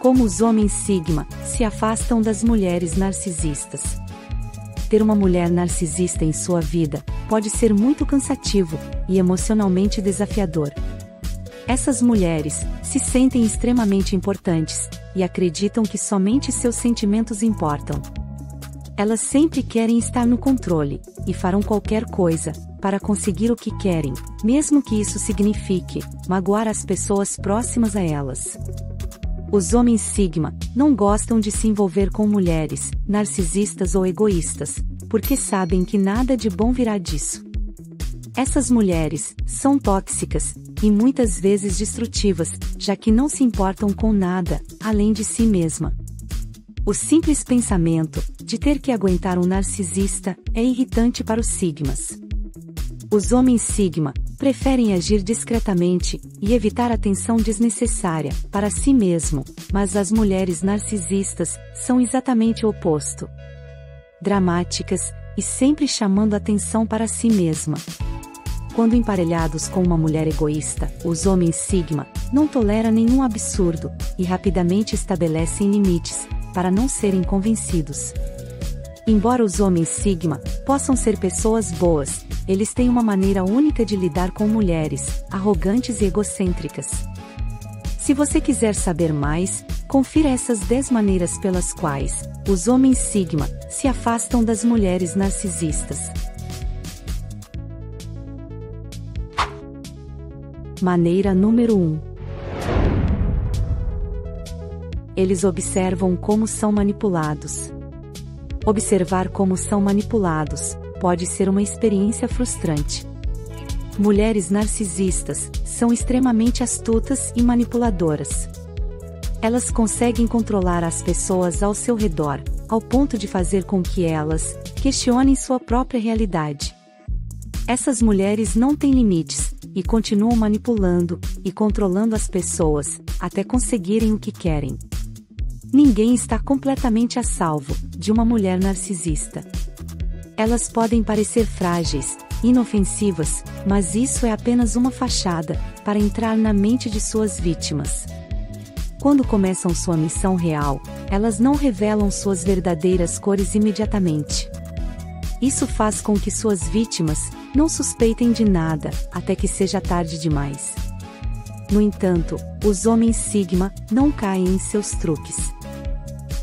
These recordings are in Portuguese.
Como os homens Sigma se afastam das mulheres narcisistas. Ter uma mulher narcisista em sua vida pode ser muito cansativo e emocionalmente desafiador. Essas mulheres se sentem extremamente importantes e acreditam que somente seus sentimentos importam. Elas sempre querem estar no controle e farão qualquer coisa para conseguir o que querem, mesmo que isso signifique magoar as pessoas próximas a elas. Os homens Sigma não gostam de se envolver com mulheres narcisistas ou egoístas, porque sabem que nada de bom virá disso. Essas mulheres são tóxicas e muitas vezes destrutivas, já que não se importam com nada além de si mesma. O simples pensamento de ter que aguentar um narcisista é irritante para os Sigmas. Os homens Sigma preferem agir discretamente e evitar atenção desnecessária para si mesmo, mas as mulheres narcisistas são exatamente o oposto. Dramáticas e sempre chamando atenção para si mesma. Quando emparelhados com uma mulher egoísta, os homens Sigma não toleram nenhum absurdo e rapidamente estabelecem limites para não serem convencidos. Embora os homens Sigma possam ser pessoas boas, eles têm uma maneira única de lidar com mulheres arrogantes e egocêntricas. Se você quiser saber mais, confira essas 10 maneiras pelas quais os homens Sigma se afastam das mulheres narcisistas. Maneira número 1. Eles observam como são manipulados. Observar como são manipulados pode ser uma experiência frustrante. Mulheres narcisistas são extremamente astutas e manipuladoras. Elas conseguem controlar as pessoas ao seu redor, ao ponto de fazer com que elas questionem sua própria realidade. Essas mulheres não têm limites e continuam manipulando e controlando as pessoas até conseguirem o que querem. Ninguém está completamente a salvo de uma mulher narcisista. Elas podem parecer frágeis, inofensivas, mas isso é apenas uma fachada para entrar na mente de suas vítimas. Quando começam sua missão real, elas não revelam suas verdadeiras cores imediatamente. Isso faz com que suas vítimas não suspeitem de nada até que seja tarde demais. No entanto, os homens Sigma não caem em seus truques.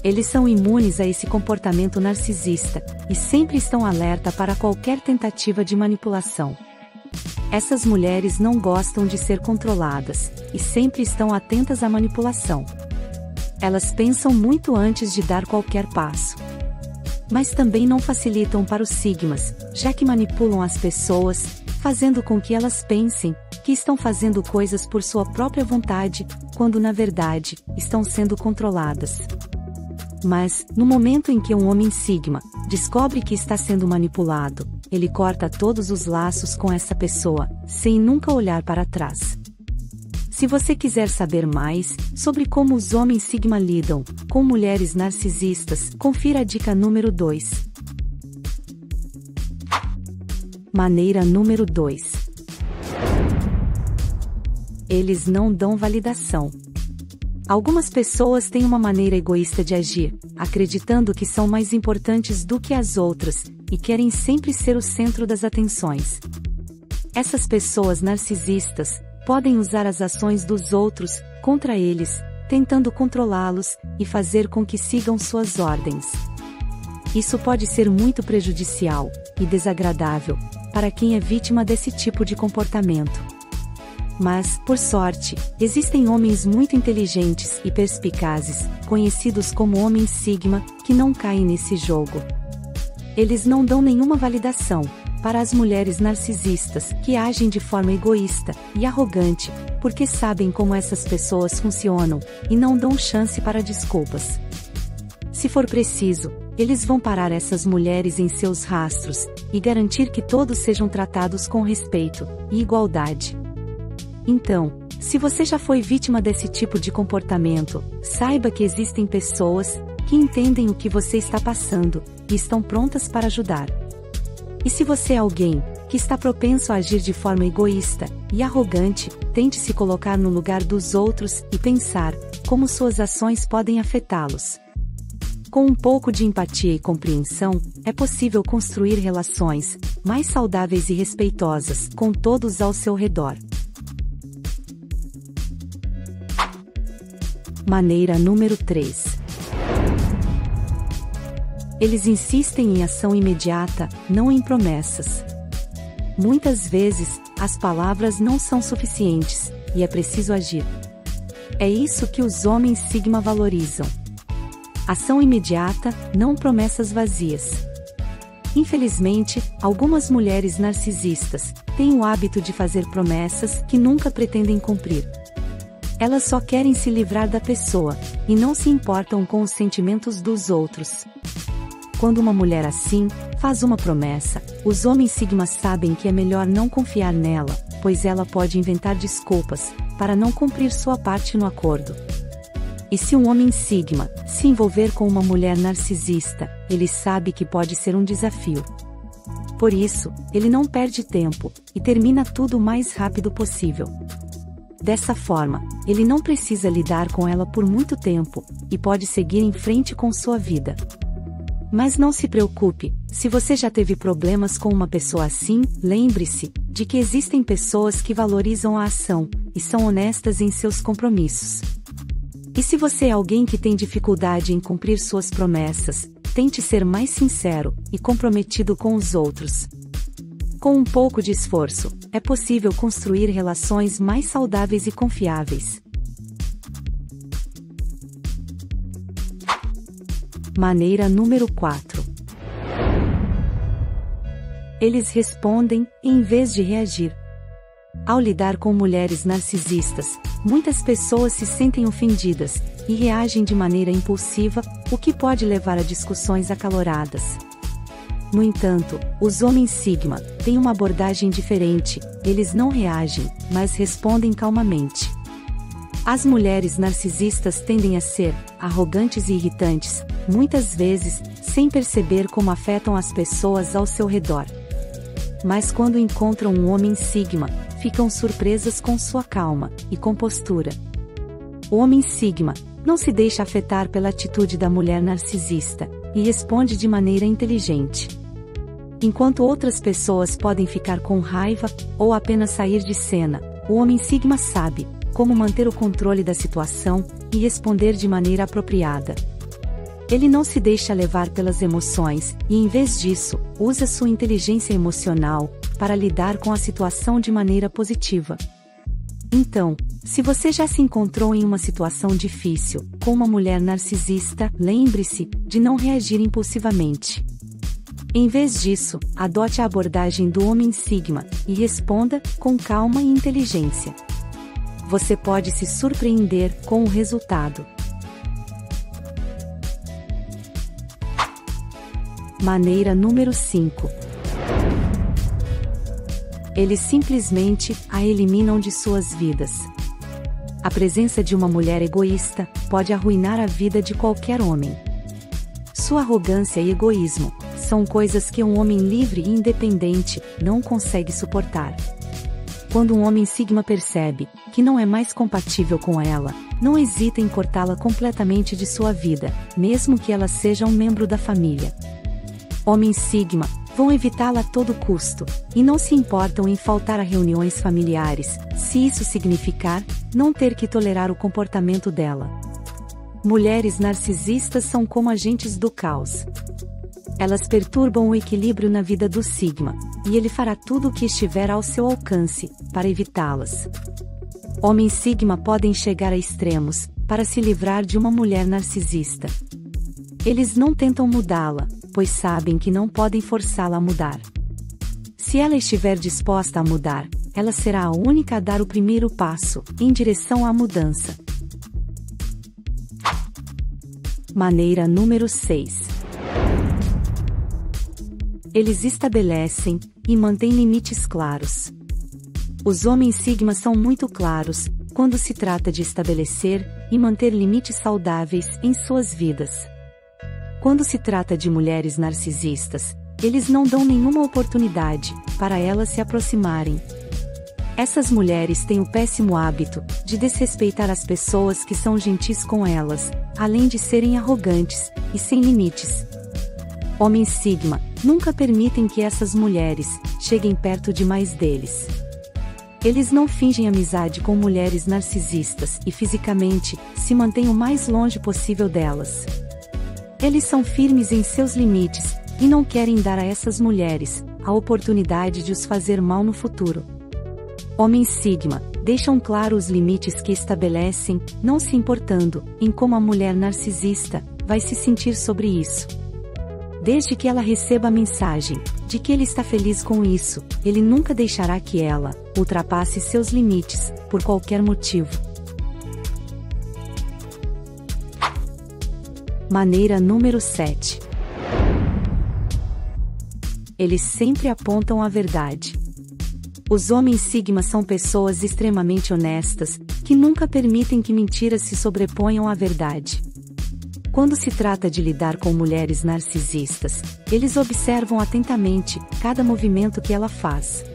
Eles são imunes a esse comportamento narcisista e sempre estão alerta para qualquer tentativa de manipulação. Essas mulheres não gostam de ser controladas e sempre estão atentas à manipulação. Elas pensam muito antes de dar qualquer passo. Mas também não facilitam para os Sigmas, já que manipulam as pessoas, fazendo com que elas pensem que estão fazendo coisas por sua própria vontade, quando na verdade estão sendo controladas. Mas, no momento em que um homem Sigma descobre que está sendo manipulado, ele corta todos os laços com essa pessoa, sem nunca olhar para trás. Se você quiser saber mais sobre como os homens Sigma lidam com mulheres narcisistas, confira a dica número 2. Maneira número 2. Eles não dão validação. Algumas pessoas têm uma maneira egoísta de agir, acreditando que são mais importantes do que as outras, e querem sempre ser o centro das atenções. Essas pessoas narcisistas podem usar as ações dos outros contra eles, tentando controlá-los e fazer com que sigam suas ordens. Isso pode ser muito prejudicial e desagradável para quem é vítima desse tipo de comportamento. Mas, por sorte, existem homens muito inteligentes e perspicazes, conhecidos como homens Sigma, que não caem nesse jogo. Eles não dão nenhuma validação para as mulheres narcisistas que agem de forma egoísta e arrogante, porque sabem como essas pessoas funcionam e não dão chance para desculpas. Se for preciso, eles vão parar essas mulheres em seus rastros e garantir que todos sejam tratados com respeito e igualdade. Então, se você já foi vítima desse tipo de comportamento, saiba que existem pessoas que entendem o que você está passando e estão prontas para ajudar. E se você é alguém que está propenso a agir de forma egoísta e arrogante, tente se colocar no lugar dos outros e pensar como suas ações podem afetá-los. Com um pouco de empatia e compreensão, é possível construir relações mais saudáveis e respeitosas com todos ao seu redor. Maneira número 3. Eles insistem em ação imediata, não em promessas. Muitas vezes, as palavras não são suficientes, e é preciso agir. É isso que os homens Sigma valorizam. Ação imediata, não promessas vazias. Infelizmente, algumas mulheres narcisistas têm o hábito de fazer promessas que nunca pretendem cumprir. Elas só querem se livrar da pessoa, e não se importam com os sentimentos dos outros. Quando uma mulher assim faz uma promessa, os homens Sigma sabem que é melhor não confiar nela, pois ela pode inventar desculpas para não cumprir sua parte no acordo. E se um homem Sigma se envolver com uma mulher narcisista, ele sabe que pode ser um desafio. Por isso, ele não perde tempo e termina tudo o mais rápido possível. Dessa forma, ele não precisa lidar com ela por muito tempo e pode seguir em frente com sua vida. Mas não se preocupe, se você já teve problemas com uma pessoa assim, lembre-se de que existem pessoas que valorizam a ação e são honestas em seus compromissos. E se você é alguém que tem dificuldade em cumprir suas promessas, tente ser mais sincero e comprometido com os outros. Com um pouco de esforço, é possível construir relações mais saudáveis e confiáveis. Maneira número 4. Eles respondem, em vez de reagir. Ao lidar com mulheres narcisistas, muitas pessoas se sentem ofendidas e reagem de maneira impulsiva, o que pode levar a discussões acaloradas. No entanto, os homens Sigma têm uma abordagem diferente, eles não reagem, mas respondem calmamente. As mulheres narcisistas tendem a ser arrogantes e irritantes, muitas vezes, sem perceber como afetam as pessoas ao seu redor. Mas quando encontram um homem Sigma, ficam surpresas com sua calma e compostura. O homem Sigma não se deixa afetar pela atitude da mulher narcisista e responde de maneira inteligente. Enquanto outras pessoas podem ficar com raiva ou apenas sair de cena, o homem Sigma sabe como manter o controle da situação e responder de maneira apropriada. Ele não se deixa levar pelas emoções e, em vez disso, usa sua inteligência emocional para lidar com a situação de maneira positiva. Então, se você já se encontrou em uma situação difícil com uma mulher narcisista, lembre-se de não reagir impulsivamente. Em vez disso, adote a abordagem do homem Sigma e responda com calma e inteligência. Você pode se surpreender com o resultado. Maneira número 5. Eles simplesmente a eliminam de suas vidas. A presença de uma mulher egoísta pode arruinar a vida de qualquer homem. Sua arrogância e egoísmo são coisas que um homem livre e independente não consegue suportar. Quando um homem Sigma percebe que não é mais compatível com ela, não hesita em cortá-la completamente de sua vida, mesmo que ela seja um membro da família. Homens Sigma vão evitá-la a todo custo, e não se importam em faltar a reuniões familiares, se isso significar não ter que tolerar o comportamento dela. Mulheres narcisistas são como agentes do caos. Elas perturbam o equilíbrio na vida do Sigma, e ele fará tudo o que estiver ao seu alcance para evitá-las. Homens Sigma podem chegar a extremos para se livrar de uma mulher narcisista. Eles não tentam mudá-la, pois sabem que não podem forçá-la a mudar. Se ela estiver disposta a mudar, ela será a única a dar o primeiro passo em direção à mudança. Maneira número 6. Eles estabelecem e mantêm limites claros. Os homens Sigma são muito claros quando se trata de estabelecer e manter limites saudáveis em suas vidas. Quando se trata de mulheres narcisistas, eles não dão nenhuma oportunidade para elas se aproximarem. Essas mulheres têm o péssimo hábito de desrespeitar as pessoas que são gentis com elas, além de serem arrogantes e sem limites. Homens Sigma nunca permitem que essas mulheres cheguem perto demais deles. Eles não fingem amizade com mulheres narcisistas e fisicamente se mantêm o mais longe possível delas. Eles são firmes em seus limites e não querem dar a essas mulheres a oportunidade de os fazer mal no futuro. Homens Sigma deixam claro os limites que estabelecem, não se importando em como a mulher narcisista vai se sentir sobre isso. Desde que ela receba a mensagem de que ele está feliz com isso, ele nunca deixará que ela ultrapasse seus limites, por qualquer motivo. Maneira número 7. Eles sempre apontam a verdade. Os homens Sigma são pessoas extremamente honestas, que nunca permitem que mentiras se sobreponham à verdade. Quando se trata de lidar com mulheres narcisistas, eles observam atentamente cada movimento que ela faz.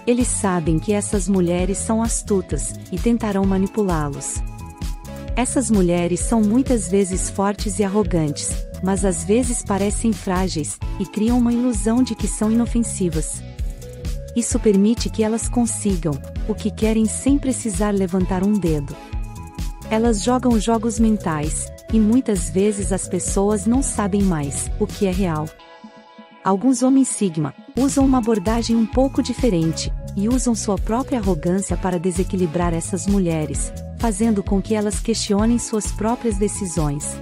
Eles sabem que essas mulheres são astutas e tentarão manipulá-los. Essas mulheres são muitas vezes fortes e arrogantes, mas às vezes parecem frágeis e criam uma ilusão de que são inofensivas. Isso permite que elas consigam o que querem sem precisar levantar um dedo. Elas jogam jogos mentais, e muitas vezes as pessoas não sabem mais o que é real. Alguns homens Sigma usam uma abordagem um pouco diferente, e usam sua própria arrogância para desequilibrar essas mulheres, fazendo com que elas questionem suas próprias decisões.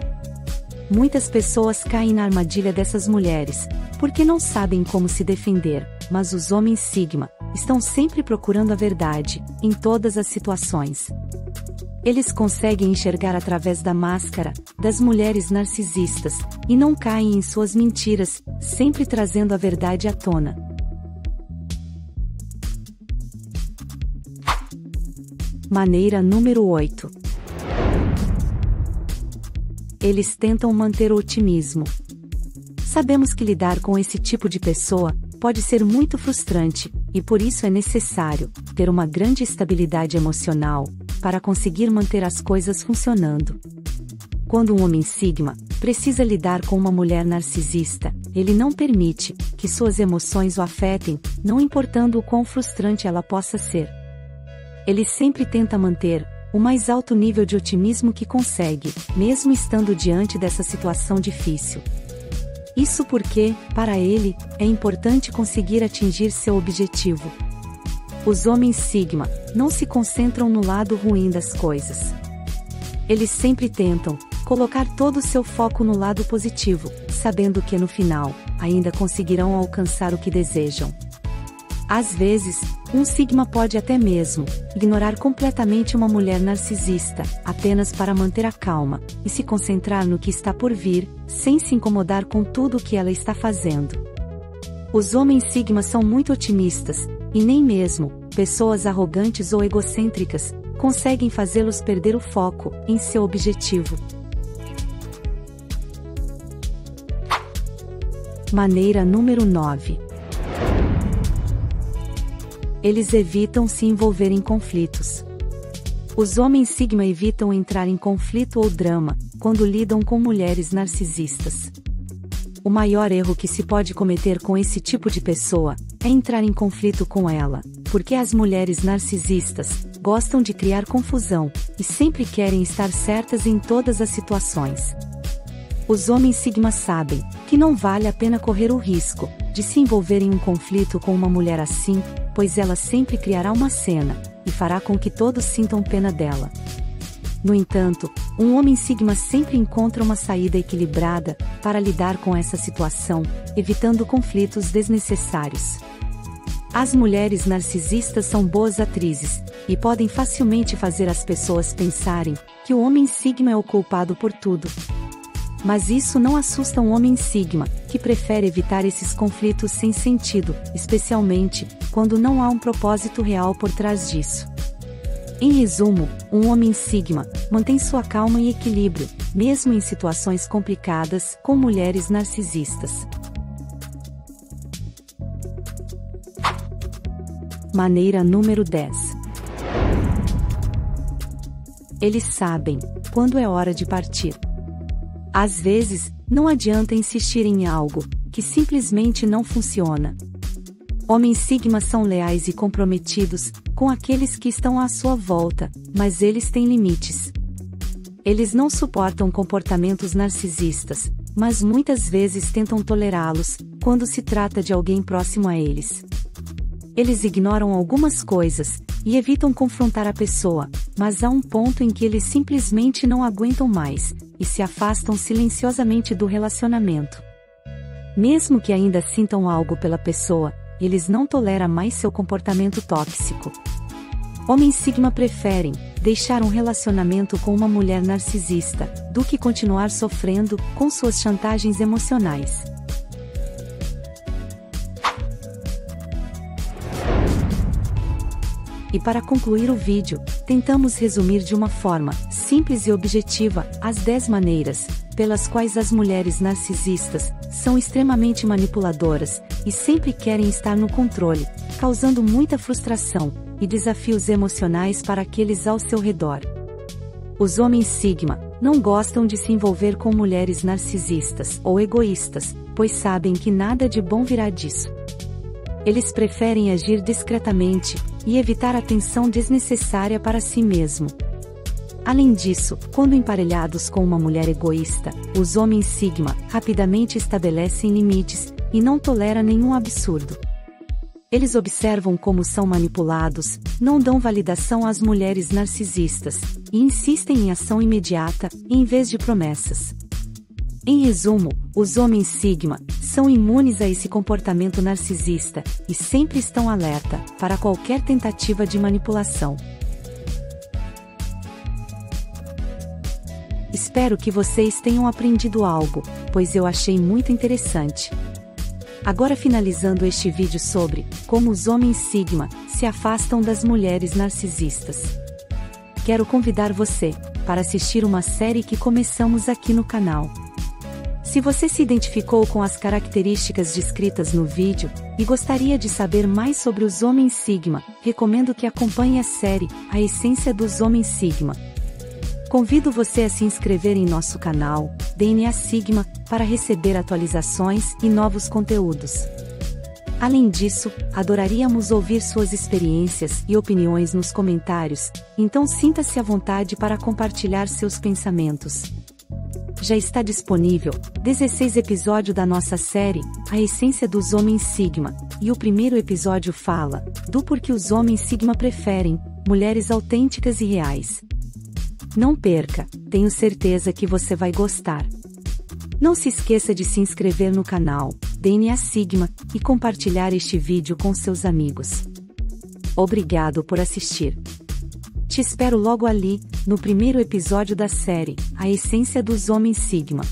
Muitas pessoas caem na armadilha dessas mulheres, porque não sabem como se defender, mas os homens Sigma estão sempre procurando a verdade, em todas as situações. Eles conseguem enxergar através da máscara das mulheres narcisistas, e não caem em suas mentiras, sempre trazendo a verdade à tona. Maneira número 8. Eles tentam manter o otimismo. Sabemos que lidar com esse tipo de pessoa pode ser muito frustrante, e por isso é necessário ter uma grande estabilidade emocional para conseguir manter as coisas funcionando. Quando um homem Sigma precisa lidar com uma mulher narcisista, ele não permite que suas emoções o afetem, não importando o quão frustrante ela possa ser. Ele sempre tenta manter o mais alto nível de otimismo que consegue, mesmo estando diante dessa situação difícil. Isso porque, para ele, é importante conseguir atingir seu objetivo. Os homens Sigma não se concentram no lado ruim das coisas. Eles sempre tentam colocar todo o seu foco no lado positivo, sabendo que no final, ainda conseguirão alcançar o que desejam. Às vezes, um Sigma pode até mesmo ignorar completamente uma mulher narcisista, apenas para manter a calma e se concentrar no que está por vir, sem se incomodar com tudo o que ela está fazendo. Os homens Sigma são muito otimistas, e nem mesmo pessoas arrogantes ou egocêntricas conseguem fazê-los perder o foco em seu objetivo. Maneira número 9. Eles evitam se envolver em conflitos. Os homens Sigma evitam entrar em conflito ou drama quando lidam com mulheres narcisistas. O maior erro que se pode cometer com esse tipo de pessoa é entrar em conflito com ela, porque as mulheres narcisistas gostam de criar confusão e sempre querem estar certas em todas as situações. Os homens Sigma sabem que não vale a pena correr o risco de se envolver em um conflito com uma mulher assim, pois ela sempre criará uma cena e fará com que todos sintam pena dela. No entanto, um homem Sigma sempre encontra uma saída equilibrada para lidar com essa situação, evitando conflitos desnecessários. As mulheres narcisistas são boas atrizes, e podem facilmente fazer as pessoas pensarem que o homem Sigma é o culpado por tudo. Mas isso não assusta um homem Sigma, que prefere evitar esses conflitos sem sentido, especialmente quando não há um propósito real por trás disso. Em resumo, um homem Sigma mantém sua calma e equilíbrio, mesmo em situações complicadas com mulheres narcisistas. Maneira número 10. Eles sabem quando é hora de partir. Às vezes, não adianta insistir em algo que simplesmente não funciona. Homens Sigma são leais e comprometidos com aqueles que estão à sua volta, mas eles têm limites. Eles não suportam comportamentos narcisistas, mas muitas vezes tentam tolerá-los quando se trata de alguém próximo a eles. Eles ignoram algumas coisas e evitam confrontar a pessoa, mas há um ponto em que eles simplesmente não aguentam mais e se afastam silenciosamente do relacionamento. Mesmo que ainda sintam algo pela pessoa, eles não toleram mais seu comportamento tóxico. Homens Sigma preferem deixar um relacionamento com uma mulher narcisista do que continuar sofrendo com suas chantagens emocionais. E para concluir o vídeo, tentamos resumir de uma forma simples e objetiva as 10 maneiras pelas quais as mulheres narcisistas são extremamente manipuladoras e sempre querem estar no controle, causando muita frustração e desafios emocionais para aqueles ao seu redor. Os homens Sigma não gostam de se envolver com mulheres narcisistas ou egoístas, pois sabem que nada de bom virá disso. Eles preferem agir discretamente e evitar atenção desnecessária para si mesmo. Além disso, quando emparelhados com uma mulher egoísta, os homens Sigma rapidamente estabelecem limites e não toleram nenhum absurdo. Eles observam como são manipulados, não dão validação às mulheres narcisistas e insistem em ação imediata, em vez de promessas. Em resumo, os homens Sigma são imunes a esse comportamento narcisista e sempre estão alerta para qualquer tentativa de manipulação. Espero que vocês tenham aprendido algo, pois eu achei muito interessante. Agora finalizando este vídeo sobre como os homens Sigma se afastam das mulheres narcisistas. Quero convidar você para assistir uma série que começamos aqui no canal. Se você se identificou com as características descritas no vídeo e gostaria de saber mais sobre os homens Sigma, recomendo que acompanhe a série A Essência dos Homens Sigma. Convido você a se inscrever em nosso canal, DNA Sigma, para receber atualizações e novos conteúdos. Além disso, adoraríamos ouvir suas experiências e opiniões nos comentários, então sinta-se à vontade para compartilhar seus pensamentos. Já está disponível 16 episódios da nossa série, A Essência dos Homens Sigma, e o primeiro episódio fala do porquê os homens Sigma preferem mulheres autênticas e reais. Não perca, tenho certeza que você vai gostar. Não se esqueça de se inscrever no canal DNA Sigma e compartilhar este vídeo com seus amigos. Obrigado por assistir. Te espero logo ali, no primeiro episódio da série, A Essência dos Homens Sigma.